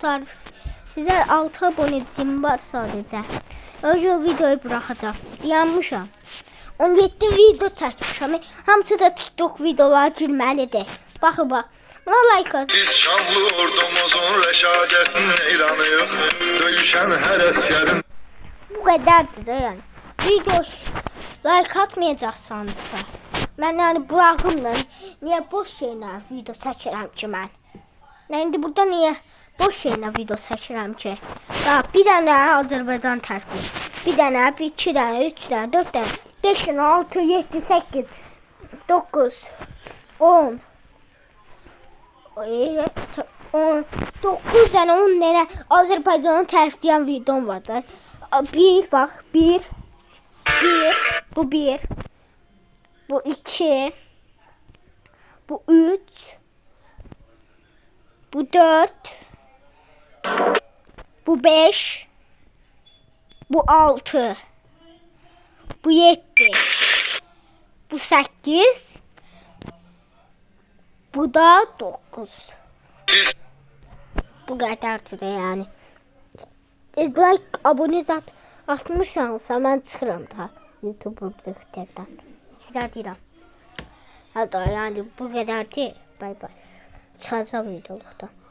dostlar, sizə 6 abonecim var sadəcə. Önce o videoyu bırakacağım. Yanmışam. 17 video çəkmişəm. Hamısı da TikTok videolar gülməlidir. Baxın bax. Buna like at. Biz şanlı ordumuzun rəşadətinə ilanıyıq. Döyüşən hər əskərin. Bu qədərdir də yəni. Video like atmayacaqsanızsa. Mən yəni bırakımla niyə boş şeylə video çəkirəm ki mən? İndi burada niyə boş şeylə video çəkirəm ki? Bax, bir dənə Azərbaycan tərəfi. Bir dənə, 2 dənə, 3 dənə, 4 dənə, 5 dənə, 6, 7, 8, 9, 10. 9 dənə, 10 dənə Azərbaycanı tərifləyən videom var da. Bir, bax, bir, bu bir, bu 2, bu 3, bu 4, bu 5, bu 6, bu 7, bu 8, bu da 9. Bu qədərdir yəni. Like, abone atmışsansa mən çıxıram da YouTube-dan. Sizə deyirəm. Hətta yəni bu qədərdir. Bay bay. Çıxacam videoluqdan.